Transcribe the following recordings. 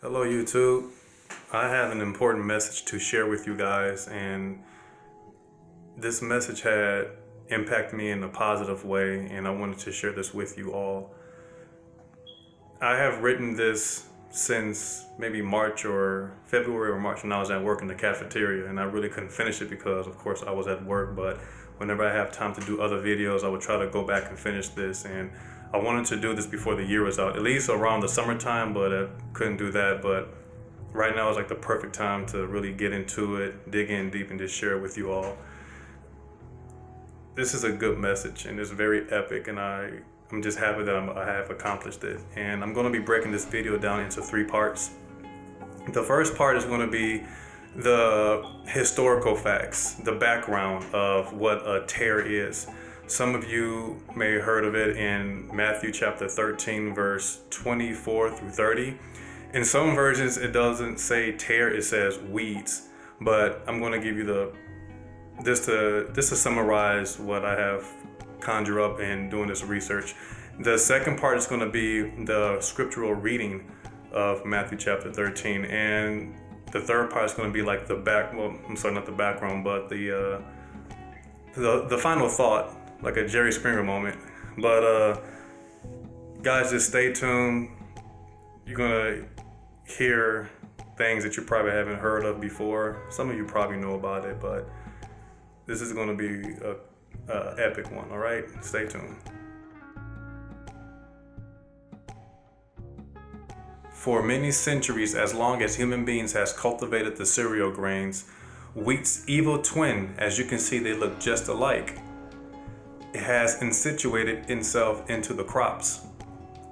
Hello YouTube. I have an important message to share with you guys, and this message had impacted me in a positive way, and I wanted to share this with you all. I have written this since maybe March or February or March when I was at work in the cafeteria, and I really couldn't finish it because of course I was at work, but whenever I have time to do other videos, I would try to go back and finish this. And I wanted to do this before the year was out, at least around the summertime, but I couldn't do that. But right now is like the perfect time to really get into it, dig in deep, and just share it with you all. This is a good message, and it's very epic, and I'm just happy that I have accomplished it. And I'm going to be breaking this video down into 3 parts. The first part is going to be the historical facts, the background of what a tear is. Some of you may have heard of it in Matthew chapter 13, verse 24 through 30. In some versions, it doesn't say tear, it says weeds. But I'm going to give you this to summarize what I have conjured up in doing this research. The second part is going to be the scriptural reading of Matthew chapter 13. And the third part is going to be like not the background, but the final thought, like a Jerry Springer moment. But guys, just stay tuned. You're gonna hear things that you probably haven't heard of before. Some of you probably know about it, but this is gonna be a epic one. All right, stay tuned. For many centuries, as long as human beings has cultivated the cereal grains, wheat's evil twin, as you can see, they look just alike, it has insinuated itself into the crops.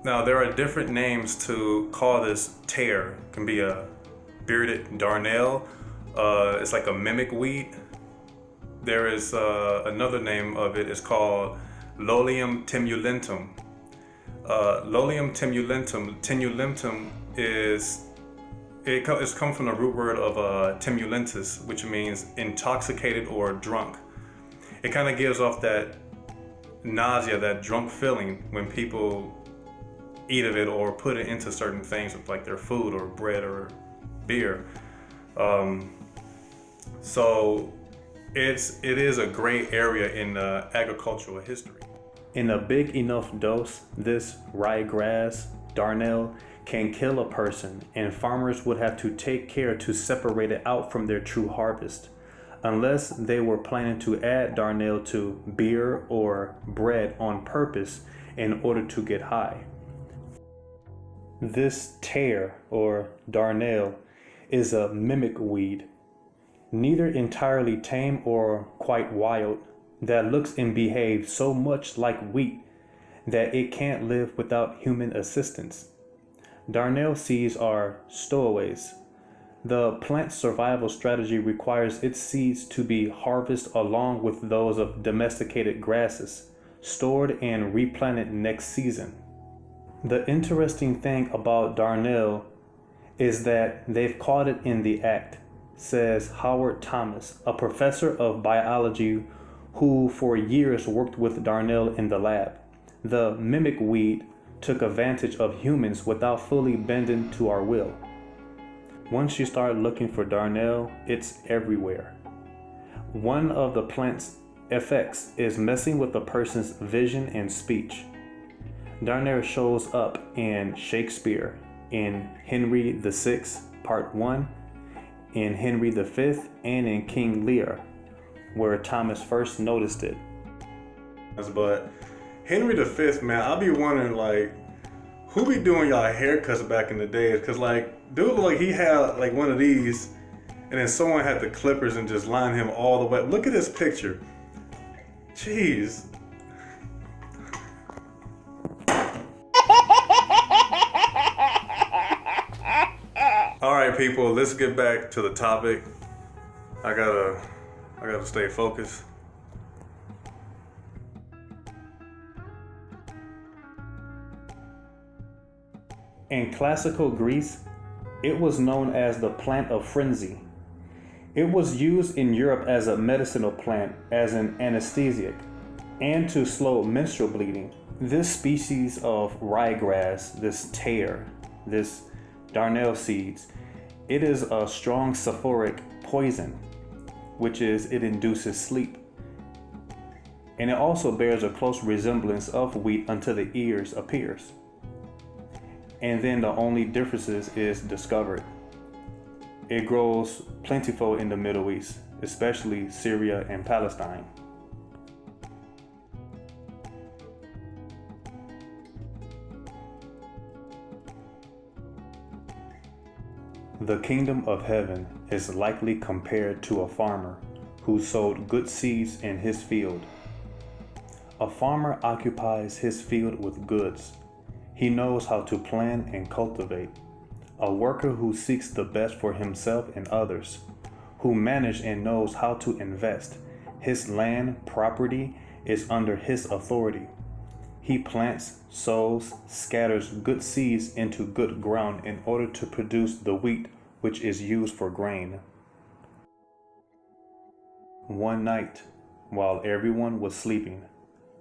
Now, there are different names to call this tear. It can be a bearded darnel. It's like a mimic weed. There is another name of it. It's called Lolium temulentum. Lolium temulentum it's come from the root word of temulentus, which means intoxicated or drunk. It kind of gives off that nausea, that drunk feeling when people eat of it or put it into certain things like their food or bread or beer. So it is a gray area in agricultural history. In a big enough dose, this ryegrass, darnel, can kill a person, and farmers would have to take care to separate it out from their true harvest, unless they were planning to add darnel to beer or bread on purpose in order to get high. This tear, or darnel, is a mimic weed, neither entirely tame or quite wild, that looks and behaves so much like wheat that it can't live without human assistance. Darnel seeds are stowaways. The plant's survival strategy requires its seeds to be harvested along with those of domesticated grasses, stored and replanted next season. The interesting thing about darnel is that they've caught it in the act, says Howard Thomas, a professor of biology who for years worked with darnel in the lab. The mimic weed took advantage of humans without fully bending to our will. Once you start looking for darnel, it's everywhere. One of the plant's effects is messing with a person's vision and speech. Darnel shows up in Shakespeare, in Henry VI, Part 1, in Henry V, and in King Lear, where Thomas first noticed it. But Henry V, man, I'll be wondering, like, who be doing y'all haircuts back in the days? Cause like, dude, like he had like one of these, and then someone had the clippers and just lined him all the way. Look at this picture. Jeez. All right, people, let's get back to the topic. I gotta stay focused. In classical Greece, it was known as the plant of frenzy. It was used in Europe as a medicinal plant, as an anesthesic, and to slow menstrual bleeding. This species of ryegrass, this tear, this darnel seeds. It is a strong sulfuric poison, which is it induces sleep. And it also bears a close resemblance of wheat until the ears appears. And then the only differences is discovered. It grows plentiful in the Middle East, especially Syria and Palestine. The kingdom of heaven is likely compared to a farmer who sowed good seeds in his field. A farmer occupies his field with goods. He knows how to plan and cultivate. A worker who seeks the best for himself and others, who manages and knows how to invest. His land, property is under his authority. He plants, sows, scatters good seeds into good ground in order to produce the wheat which is used for grain. One night, while everyone was sleeping,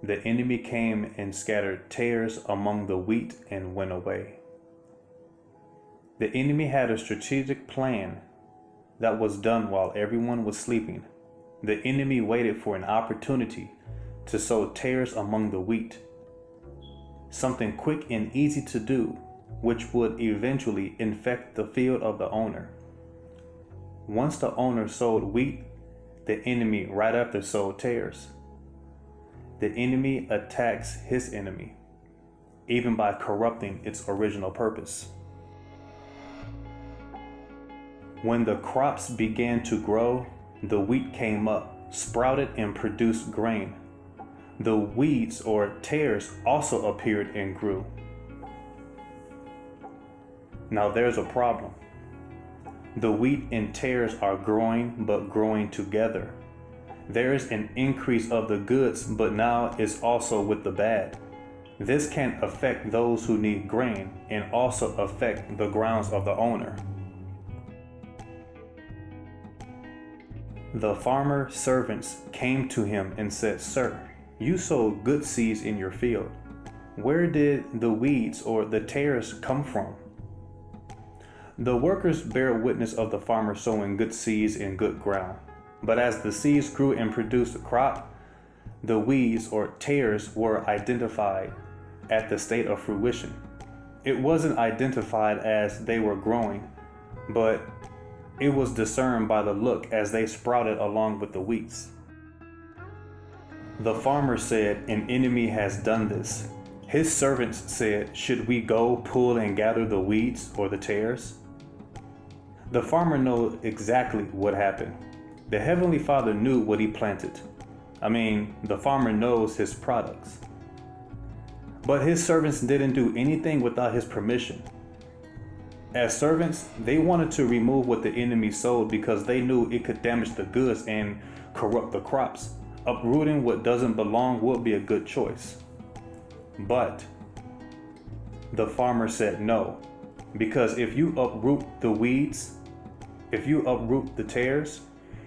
the enemy came and scattered tares among the wheat and went away. The enemy had a strategic plan that was done while everyone was sleeping. The enemy waited for an opportunity to sow tares among the wheat. Something quick and easy to do, which would eventually infect the field of the owner. Once the owner sowed wheat, the enemy right after sowed tares. The enemy attacks his enemy, even by corrupting its original purpose. When the crops began to grow, the wheat came up, sprouted, and produced grain. The weeds or tares also appeared and grew. Now there's a problem. The wheat and tares are growing, but growing together. There is an increase of the goods, but now it's also with the bad. This can affect those who need grain and also affect the grounds of the owner. The farmer's servants came to him and said, "Sir, you sowed good seeds in your field. Where did the weeds or the tares come from?" The workers bear witness of the farmer sowing good seeds in good ground. But as the seeds grew and produced a crop, the weeds or tares were identified at the state of fruition. It wasn't identified as they were growing, but it was discerned by the look as they sprouted along with the weeds. The farmer said, "An enemy has done this." His servants said, "Should we go pull and gather the weeds or the tares?" The farmer knew exactly what happened. The Heavenly Father knew what he planted. The farmer knows his products. But his servants didn't do anything without his permission. As servants, they wanted to remove what the enemy sowed because they knew it could damage the goods and corrupt the crops. Uprooting what doesn't belong would be a good choice. But the farmer said no, because if you uproot the weeds, if you uproot the tares,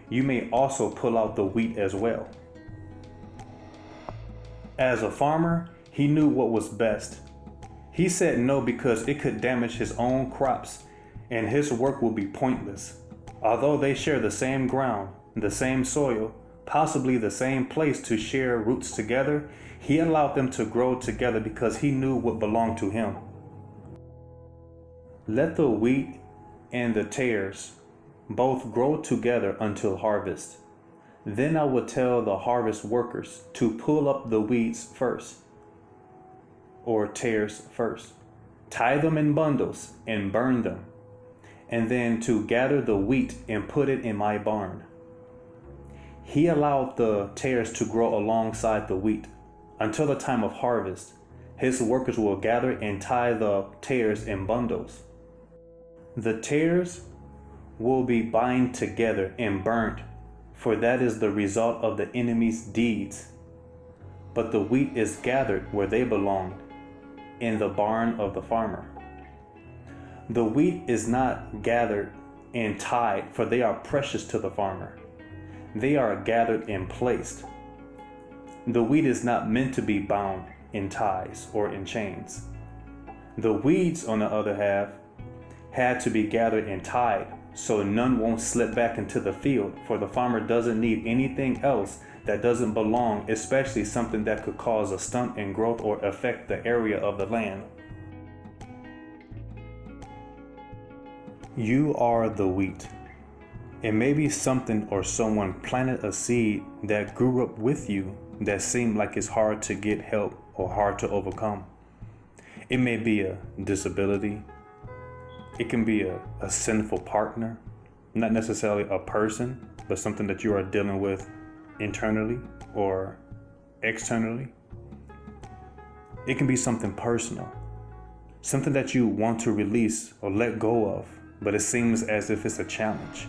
you may also pull out the wheat as well. As a farmer, he knew what was best. He said no because it could damage his own crops and his work would be pointless. Although they share the same ground, the same soil, possibly the same place to share roots together, he allowed them to grow together because he knew what belonged to him. Let the wheat and the tares both grow together until harvest. Then I will tell the harvest workers to pull up the weeds first, or tares first, tie them in bundles and burn them, and then to gather the wheat and put it in my barn. He allowed the tares to grow alongside the wheat until the time of harvest. His workers will gather and tie the tares in bundles. The tares will be bound together and burnt, for that is the result of the enemy's deeds. But the wheat is gathered where they belong, in the barn of the farmer. The wheat is not gathered and tied, for they are precious to the farmer. They are gathered and placed. The wheat is not meant to be bound in ties or in chains. The weeds, on the other hand, had to be gathered and tied, so none won't slip back into the field, for the farmer doesn't need anything else that doesn't belong, especially something that could cause a stunt in growth or affect the area of the land. You are the wheat. It may be something or someone planted a seed that grew up with you that seemed like it's hard to get help or hard to overcome. It may be a disability. It can be a sinful partner, not necessarily a person, but something that you are dealing with internally or externally. It can be something personal, something that you want to release or let go of, but it seems as if it's a challenge.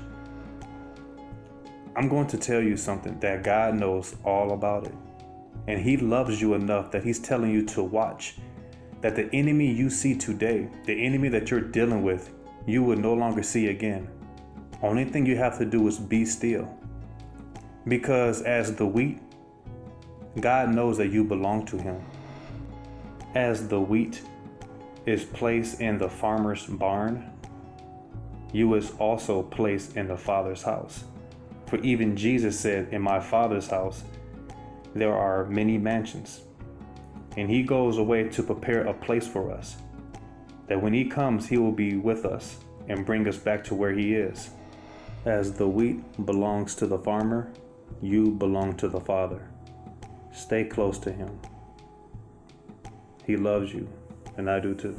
I'm going to tell you something that God knows all about it. And He loves you enough that He's telling you to watch. That the enemy you see today, the enemy that you're dealing with, you will no longer see again. Only thing you have to do is be still. Because as the wheat, God knows that you belong to Him. As the wheat is placed in the farmer's barn, you is also placed in the Father's house. For even Jesus said, in my Father's house, there are many mansions. And He goes away to prepare a place for us, that when He comes, He will be with us and bring us back to where He is. As the wheat belongs to the farmer, you belong to the Father. Stay close to Him. He loves you, and I do too.